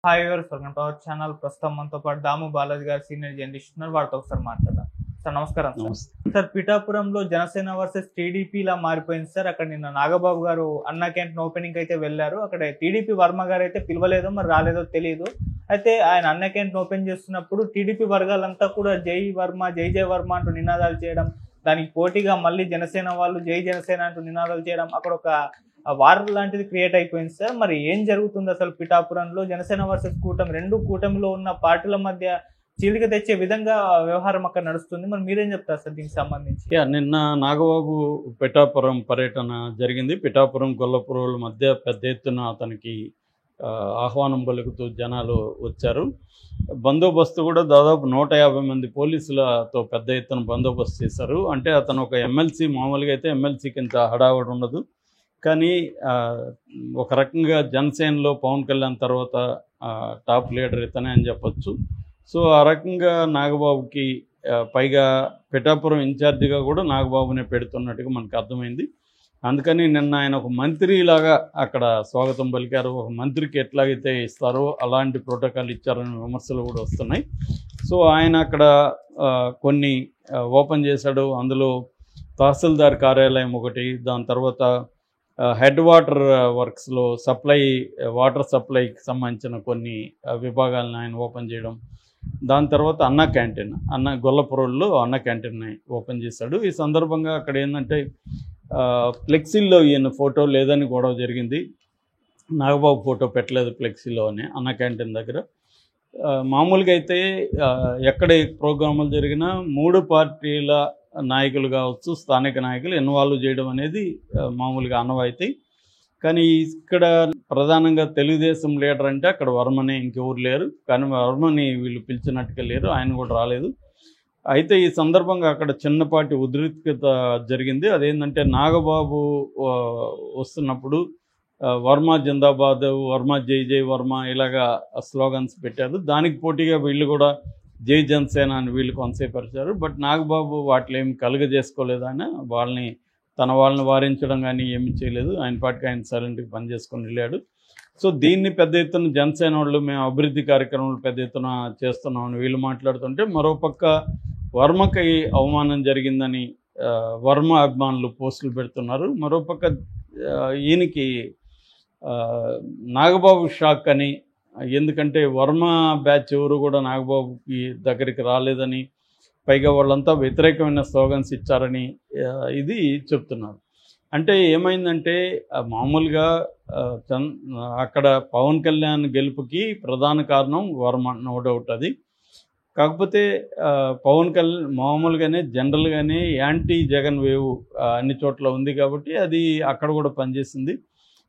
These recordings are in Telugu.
Hi viewers, welcome to our channel. ప్రస్తుతం మనతో పాటు దాము బాలాజీ గారు సీనియర్ జర్నలిస్ట్ ఉన్నారు. వారితో ఒకసారి మాట్లాడదాం. సార్ నమస్కారం. సార్ పిఠాపురంలో జనసేన వర్సెస్ టీడీపీ లా మారిపోయింది సార్. అక్కడ నిన్న నాగబాబు గారు అన్నా క్యాంటీన్ ఓపెనింగ్ అయితే వెళ్ళారు. అక్కడ టీడీపీ వర్మ గారు అయితే పిలవలేదో మరి రాలేదో తెలియదు. అయితే ఆయన అన్నా క్యాంటీన్ ఓపెన్ చేస్తున్నప్పుడు టీడీపీ వర్గాలంతా కూడా జై వర్మ, జై జై వర్మ అంటూ నినాదాలు చేయడం, దానికి పోటీగా మళ్ళీ జనసేన వాళ్ళు జై జనసేన అంటూ నినాదాలు చేయడం, అక్కడ ఒక వార్ లాంటిది క్రియేట్ అయిపోయింది సార్. మరి ఏం జరుగుతుంది అసలు పిఠాపురంలో? జనసేన వర్సెస్ కూటమి, రెండు కూటమిలో ఉన్న పార్టీల మధ్య చీలిక తెచ్చే విధంగా వ్యవహారం అక్కడ నడుస్తుంది. మరి మీరేం చెప్తారు సార్ దీనికి సంబంధించి? నిన్న నాగబాబు పిఠాపురం పర్యటన జరిగింది. పిఠాపురం గొల్లపురం మధ్య పెద్ద ఎత్తున అతనికి ఆహ్వానం పలుకుతూ జనాలు వచ్చారు. బందోబస్తు కూడా దాదాపు 150 మంది పోలీసులతో పెద్ద ఎత్తున బందోబస్తు చేశారు. అంటే అతను ఒక ఎమ్మెల్సీ, మామూలుగా అయితే ఎమ్మెల్సీకి ఇంత హడావుడి ఉండదు, కానీ ఒక రకంగా జనసేనలో పవన్ కళ్యాణ్ తర్వాత టాప్ లీడర్ ఇతనే అని చెప్పొచ్చు. సో ఆ రకంగా నాగబాబుకి పైగా పిఠాపురం ఇన్ఛార్జిగా కూడా నాగబాబునే పెడుతున్నట్టుగా మనకు అర్థమైంది. అందుకని నిన్న ఆయన ఒక మంత్రిలాగా అక్కడ స్వాగతం పలికారు. ఒక మంత్రికి ఎట్లాగైతే ఇస్తారో అలాంటి ప్రోటోకాల్ ఇచ్చారనే విమర్శలు కూడా వస్తున్నాయి. సో ఆయన అక్కడ కొన్ని ఓపెన్ చేశాడు. అందులో తహసీల్దార్ కార్యాలయం ఒకటి, దాని తర్వాత హెడ్ వాటర్ వర్క్స్లో వాటర్ సప్లైకి సంబంధించిన కొన్ని విభాగాలను ఆయన ఓపెన్ చేయడం, దాని తర్వాత అన్నా క్యాంటీన్, గొల్లపురంలో అన్నా క్యాంటీన్ని ఓపెన్ చేశాడు. ఈ సందర్భంగా అక్కడ ఏంటంటే ఫ్లెక్సీల్లో ఈయన ఫోటో లేదని గొడవ జరిగింది. నాగబాబు ఫోటో పెట్టలేదు ఫ్లెక్సీలో అని అన్నా క్యాంటీన్ దగ్గర. మామూలుగా అయితే ఎక్కడ ప్రోగ్రాములు జరిగినా 3 పార్టీల నాయకులు కావచ్చు, స్థానిక నాయకులు ఇన్వాల్వ్ చేయడం అనేది మామూలుగా ఆనవాయితీ. కానీ ఇక్కడ ప్రధానంగా తెలుగుదేశం లీడర్ అంటే అక్కడ వర్మనే, ఇంకెవరు లేరు. కానీ వర్మని వీళ్ళు పిలిచినట్టుగా లేరు, ఆయన కూడా రాలేదు. అయితే ఈ సందర్భంగా అక్కడ చిన్నపాటి ఉద్రిక్తత జరిగింది. అదేంటంటే నాగబాబు వస్తున్నప్పుడు వర్మ జిందాబాద్, వర్మ జై జై వర్మ ఇలాగా స్లోగన్స్ పెట్టారు. దానికి పోటీగా వీళ్ళు కూడా జై జనసేన అని వీళ్ళు కొంతసేపరిచారు. బట్ నాగబాబు వాటిలో ఏమి కలుగజేసుకోలేదు. ఆయన వాళ్ళని వారించడం కానీ ఏమి చేయలేదు. ఆయన పాటికి ఆయన సైలెంట్గా పనిచేసుకొని వెళ్ళాడు. సో దీన్ని పెద్ద ఎత్తున జనసేన వాళ్ళు మేము అభివృద్ధి కార్యక్రమాలు పెద్ద ఎత్తున చేస్తున్నామని వీళ్ళు మాట్లాడుతుంటే, మరోపక్క వర్మకి అవమానం జరిగిందని వర్మ అభిమానులు పోస్టులు పెడుతున్నారు. మరోపక్క ఈయనకి నాగబాబు షాక్ అని, ఎందుకంటే వర్మ బ్యాచ్ ఎవరు కూడా నాగబాబుకి దగ్గరికి రాలేదని, పైగా వాళ్ళంతా వ్యతిరేకమైన స్లోగన్స్ ఇచ్చారని ఇది చెప్తున్నారు. అంటే ఏమైందంటే మామూలుగా అక్కడ పవన్ కళ్యాణ్ గెలుపుకి ప్రధాన కారణం వర్మ, నో డౌట్ అది. కాకపోతే పవన్ కళ్యాణ్ మామూలుగానే జనరల్గానే యాంటీ జగన్ వేవ్ అన్ని చోట్ల ఉంది కాబట్టి అది అక్కడ కూడా పనిచేసింది.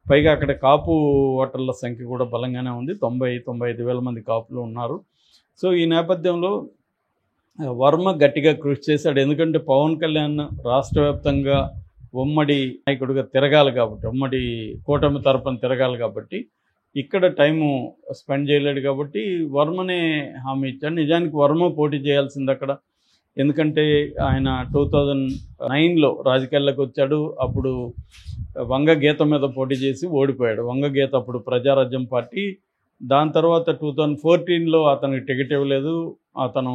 పైగా అక్కడ కాపు ఓటర్ల సంఖ్య కూడా బలంగానే ఉంది. 90-95 వేల మంది కాపులు ఉన్నారు. సో ఈ నేపథ్యంలో వర్మ గట్టిగా కృషి చేశాడు. ఎందుకంటే పవన్ కళ్యాణ్ రాష్ట్ర వ్యాప్తంగా ఉమ్మడి నాయకుడిగా తిరగాలి కాబట్టి, ఉమ్మడి కూటమి తరపున తిరగాలి కాబట్టి ఇక్కడ టైము స్పెండ్ చేయలేడు. కాబట్టి వర్మనే హామీ ఇచ్చాడు. నిజానికి వర్మ పోటీ చేయాల్సింది అక్కడ. ఎందుకంటే ఆయన 2009లో రాజకీయాల్లోకి వచ్చాడు. అప్పుడు వంగగీత మీద పోటీ చేసి ఓడిపోయాడు. వంగగీత అప్పుడు ప్రజారాజ్యం పార్టీ. దాని తర్వాత 2014లో అతనికి టికెట్ ఇవ్వలేదు. అతను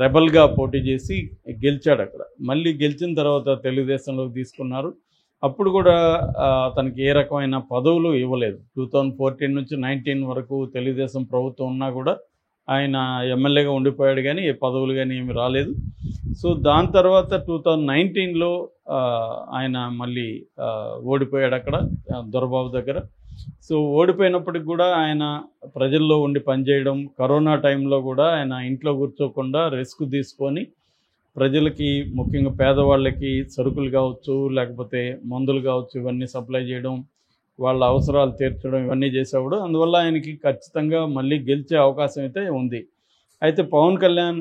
రెబల్గా పోటీ చేసి గెలిచాడు అక్కడ. మళ్ళీ గెలిచిన తర్వాత తెలుగుదేశంలోకి తీసుకున్నారు. అప్పుడు కూడా అతనికి ఏ రకమైన పదవులు ఇవ్వలేదు. 2014 నుంచి 19 వరకు తెలుగుదేశం ప్రభుత్వం ఉన్నా కూడా ఆయన ఎమ్మెల్యేగా ఉండిపోయాడు, కానీ ఏ పదవులు కానీ ఏమి రాలేదు. సో దాని తర్వాత 2019లో ఆయన మళ్ళీ ఓడిపోయాడు అక్కడ దొరబాబు దగ్గర. సో ఓడిపోయినప్పటికి కూడా ఆయన ప్రజల్లో ఉండి పనిచేయడం, కరోనా టైంలో కూడా ఆయన ఇంట్లో కూర్చోకుండా రిస్క్ తీసుకొని ప్రజలకి, ముఖ్యంగా పేదవాళ్ళకి సరుకులు కావచ్చు, లేకపోతే మందులు కావచ్చు, ఇవన్నీ సప్లై చేయడం, వాళ్ళ అవసరాలు తీర్చడం, ఇవన్నీ చేసేవాడు. అందువల్ల ఆయనకి ఖచ్చితంగా మళ్ళీ గెలిచే అవకాశం అయితే ఉంది. అయితే పవన్ కళ్యాణ్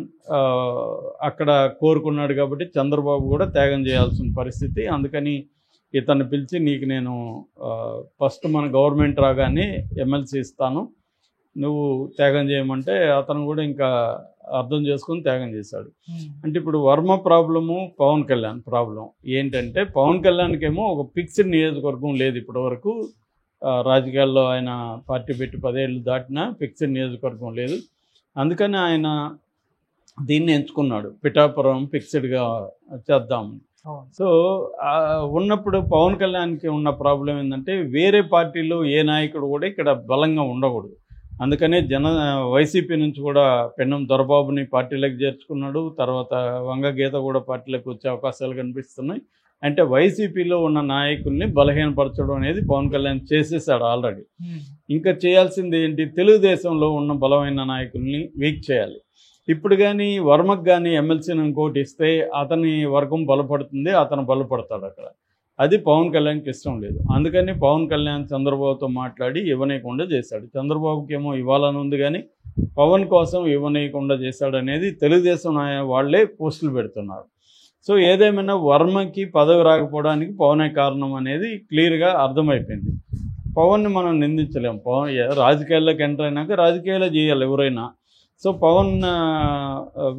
అక్కడ కోరుకున్నాడు కాబట్టి చంద్రబాబు కూడా త్యాగం చేయాల్సిన పరిస్థితి. అందుకని ఇతన్ని పిలిచి, నీకు నేను ఫస్ట్ మన గవర్నమెంట్ రాగానే ఎమ్మెల్సీ ఇస్తాను, నువ్వు త్యాగం చేయమంటే అతను కూడా ఇంకా అర్థం చేసుకుని త్యాగం చేశాడు. అంటే ఇప్పుడు వర్మ ప్రాబ్లము, పవన్ కళ్యాణ్ ప్రాబ్లం ఏంటంటే, పవన్ కళ్యాణ్కేమో ఒక ఫిక్స్డ్ నియోజకవర్గం లేదు ఇప్పటి వరకు. రాజకీయాల్లో ఆయన పార్టీ పెట్టి 10 ఏళ్ళు దాటినా ఫిక్స్డ్ నియోజకవర్గం లేదు. అందుకని ఆయన దీన్ని ఎంచుకున్నాడు, పిఠాపురం ఫిక్స్డ్గా చేద్దాం. సో ఉన్నప్పుడు పవన్ కళ్యాణ్కి ఉన్న ప్రాబ్లం ఏంటంటే వేరే పార్టీలో ఏ నాయకుడు కూడా ఇక్కడ బలంగా ఉండకూడదు. అందుకనే వైసీపీ నుంచి కూడా పెన్నం దొరబాబుని పార్టీలోకి చేర్చుకున్నాడు. తర్వాత వంగగీత కూడా పార్టీలోకి వచ్చే అవకాశాలు కనిపిస్తున్నాయి. అంటే వైసీపీలో ఉన్న నాయకుల్ని బలహీనపరచడం అనేది పవన్ కళ్యాణ్ చేసేసాడు ఆల్రెడీ. ఇంకా చేయాల్సింది ఏంటి, తెలుగుదేశంలో ఉన్న బలమైన నాయకుల్ని వీక్ చేయాలి. ఇప్పుడు కానీ వర్మకు కానీ ఎమ్మెల్సీని ఇంకోటి ఇస్తే అతని వర్గం బలపడుతుంది, అతను బలపడతాడు అక్కడ. అది పవన్ కళ్యాణ్కి ఇష్టం లేదు. అందుకని పవన్ కళ్యాణ్ చంద్రబాబుతో మాట్లాడి ఇవ్వనీయకుండా చేశాడు. చంద్రబాబుకి ఏమో ఇవ్వాలని ఉంది కానీ పవన్ కోసం ఇవ్వనీయకుండా చేశాడు అనేది తెలుగుదేశం వాళ్ళే పోస్టులు పెడుతున్నారు. సో ఏదేమైనా వర్మకి పదవి రాకపోవడానికి పవనే కారణం అనేది క్లియర్గా అర్థమైపోయింది. పవన్ని మనం నిందించలేము. పవన్ రాజకీయాల్లోకి ఎంటర్ అయినాక రాజకీయాల్లో చేయాలి ఎవరైనా. సో పవన్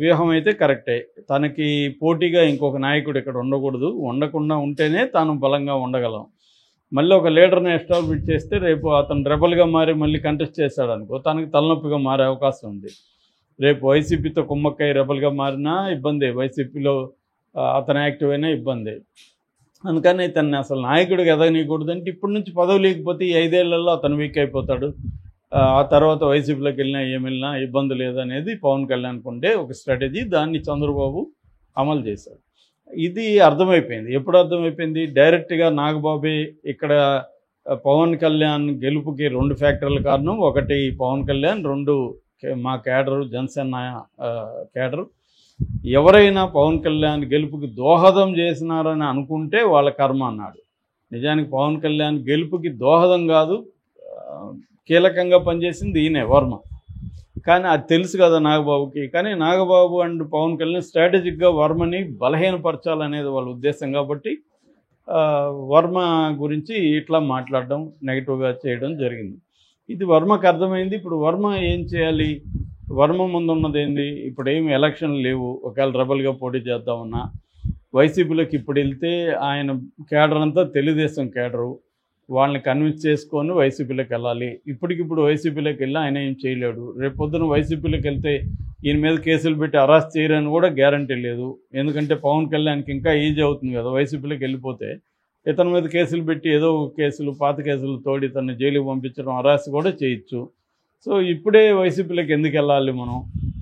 వ్యూహం అయితే కరెక్టే. తనకి పోటీగా ఇంకొక నాయకుడు ఇక్కడ ఉండకూడదు, ఉండకుండా ఉంటేనే తాను బలంగా ఉండగలం. మళ్ళీ ఒక లీడర్ని ఎస్టాబ్లిష్ చేస్తే రేపు అతను రెబల్గా మారి మళ్ళీ కంటెస్ట్ చేశాడు అనుకో, తనకి తలనొప్పిగా మారే అవకాశం ఉంది. రేపు వైసీపీతో కుమ్మక్కై రెబల్గా మారినా ఇబ్బంది, వైసీపీలో అతను యాక్టివ్ అయినా ఇబ్బంది. అందుకని ఇతన్ని అసలు నాయకుడికి ఎదగనీయకూడదంటే ఇప్పటి నుంచి పదవి లేకపోతే ఈ 5 ఏళ్లలో అతను వీక్ అయిపోతాడు. ఆ తర్వాత వైసీపీలోకి వెళ్ళినా ఏమి వెళ్ళినా ఇబ్బంది లేదనేది పవన్ కళ్యాణ్కి ఉండే ఒక స్ట్రాటజీ. దాన్ని చంద్రబాబు అమలు చేశాడు. ఇది అర్థమైపోయింది. ఎప్పుడు అర్థమైపోయింది, డైరెక్ట్గా నాగబాబే ఇక్కడ పవన్ కళ్యాణ్ గెలుపుకి 2 ఫ్యాక్టర్ల కారణం. ఒకటి పవన్ కళ్యాణ్, 2 మా క్యాడరు, జనసేన క్యాడరు. ఎవరైనా పవన్ కళ్యాణ్ గెలుపుకి దోహదం చేసినారని అనుకుంటే వాళ్ళ కర్మ అన్నాడు. నిజానికి పవన్ కళ్యాణ్ గెలుపుకి దోహదం కాదు, కీలకంగా పనిచేసింది ఈయనే వర్మ. కానీ అది తెలుసు కదా నాగబాబుకి. కానీ నాగబాబు అండ్ పవన్ కళ్యాణ్ స్ట్రాటజిక్గా వర్మని బలహీనపరచాలనేది వాళ్ళ ఉద్దేశం కాబట్టి వర్మ గురించి ఇట్లా మాట్లాడడం, నెగిటివ్గా చేయడం జరిగింది. ఇది వర్మకు అర్థమైంది. ఇప్పుడు వర్మ ఏం చేయాలి, వర్మ ముందున్నది ఏంది, ఇప్పుడు ఏమి ఎలక్షన్లు లేవు. ఒకవేళ రెబల్గా పోటీ చేద్దామన్నా వైసీపీలోకి ఇప్పుడు వెళ్తే ఆయన క్యాడర్ అంతా తెలుగుదేశం క్యాడరు, వాళ్ళని కన్విన్స్ చేసుకొని వైసీపీలోకి వెళ్ళాలి. ఇప్పటికిప్పుడు వైసీపీలోకి వెళ్ళి ఆయన ఏం చేయలేడు. రేపు పొద్దున వైసీపీలోకి వెళ్తే ఈయన మీద కేసులు పెట్టి అరెస్ట్ చేయరని కూడా గ్యారంటీ లేదు. ఎందుకంటే పవన్ కళ్యాణ్కి ఇంకా ఈజీ అవుతుంది కదా, వైసీపీలోకి వెళ్ళిపోతే ఇతని మీద కేసులు పెట్టి ఏదో కేసులు, పాత కేసులు తోడి ఇతన్ని జైలుకి పంపించడం, అరెస్ట్ కూడా చేయొచ్చు. సో ఇప్పుడే వైసీపీలోకి ఎందుకు వెళ్ళాలి, మనం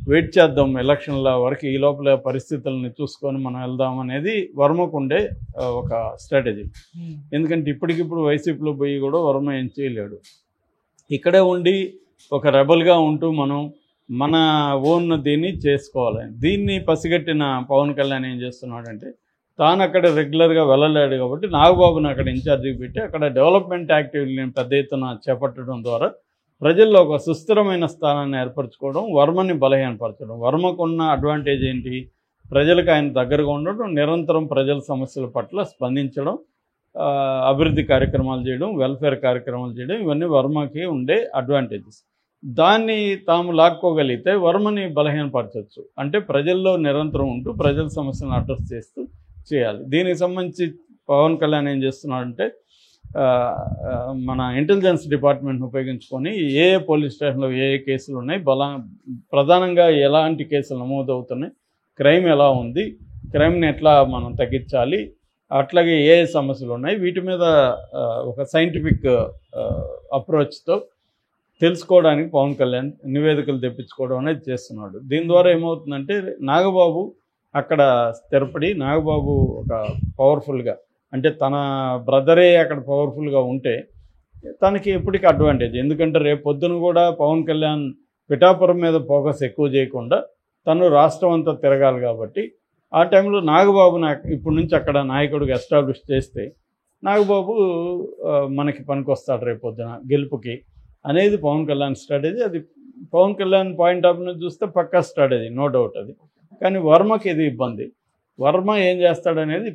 వెయిట్ చేద్దాం ఎలక్షన్ల వరకు, ఈ లోపల పరిస్థితులను చూసుకొని మనం వెళ్దాం అనేది వర్మకు ఉండే ఒక స్ట్రాటజీ. ఎందుకంటే ఇప్పటికిప్పుడు వైసీపీలో పోయి కూడా వర్మ ఏం చేయలేడు. ఇక్కడే ఉండి ఒక రెబల్గా ఉంటూ మనం మన ఓన్ దీన్ని చేసుకోవాలి. దీన్ని పసిగట్టిన పవన్ కళ్యాణ్ ఏం చేస్తున్నాడంటే, తాను అక్కడ రెగ్యులర్గా వెళ్ళలేడు కాబట్టి నాగబాబుని అక్కడ ఇన్ఛార్జికి పెట్టి అక్కడ డెవలప్మెంట్ యాక్టివిటీని పెద్ద ఎత్తున చేపట్టడం ద్వారా ప్రజల్లో ఒక సుస్థిరమైన స్థానాన్ని ఏర్పరచుకోవడం, వర్మని బలహీనపరచడం. వర్మకున్న అడ్వాంటేజ్ ఏంటి, ప్రజలకు ఆయన దగ్గరగా ఉండడం, నిరంతరం ప్రజల సమస్యల పట్ల స్పందించడం, అభివృద్ధి కార్యక్రమాలు చేయడం, వెల్ఫేర్ కార్యక్రమాలు చేయడం, ఇవన్నీ వర్మకి ఉండే అడ్వాంటేజెస్. దాన్ని తాము లాక్కోగలిగితే వర్మని బలహీనపరచవచ్చు. అంటే ప్రజల్లో నిరంతరం ఉంటూ ప్రజల సమస్యలను అడ్రస్ చేస్తూ చేయాలి. దీనికి సంబంధించి పవన్ కళ్యాణ్ ఏం చేస్తున్నాడంటే, మన ఇంటెలిజెన్స్ డిపార్ట్మెంట్ని ఉపయోగించుకొని ఏ పోలీస్ స్టేషన్లో ఏ కేసులు ఉన్నాయి, ప్రధానంగా ఎలాంటి కేసులు నమోదవుతున్నాయి, క్రైమ్ ఎలా ఉంది, క్రైమ్ని ఎట్లా మనం తగ్గించాలి, అట్లాగే ఏ సమస్యలు ఉన్నాయి, వీటి మీద ఒక సైంటిఫిక్ అప్రోచ్తో తెలుసుకోవడానికి పవన్ కళ్యాణ్ నివేదికలు తెప్పించుకోవడం అనేది చేస్తున్నాడు. దీని ద్వారా ఏమవుతుందంటే, నాగబాబు అక్కడ స్థిరపడి, నాగబాబు ఒక పవర్ఫుల్గా, అంటే తన బ్రదరే అక్కడ పవర్ఫుల్గా ఉంటే తనకి ఎప్పటికీ అడ్వాంటేజ్. ఎందుకంటే రేపు పొద్దున కూడా పవన్ కళ్యాణ్ పిఠాపురం మీద ఫోకస్ ఎక్కువ చేయకుండా తను రాష్ట్రం అంతా తిరగాలి కాబట్టి ఆ టైంలో నాగబాబుని ఇప్పటి నుంచి అక్కడ నాయకుడిగా ఎస్టాబ్లిష్ చేస్తే నాగబాబు మనకి పనికొస్తాడు రేపు పొద్దున గెలుపుకి అనేది పవన్ కళ్యాణ్ స్ట్రాటజీ. అది Pawan Kalyan point of view చూస్తే పక్కా స్ట్రాటజీ, నో డౌట్ అది. కానీ వర్మకి ఇది ఇబ్బంది. వర్మ ఏం చేస్తాడనేది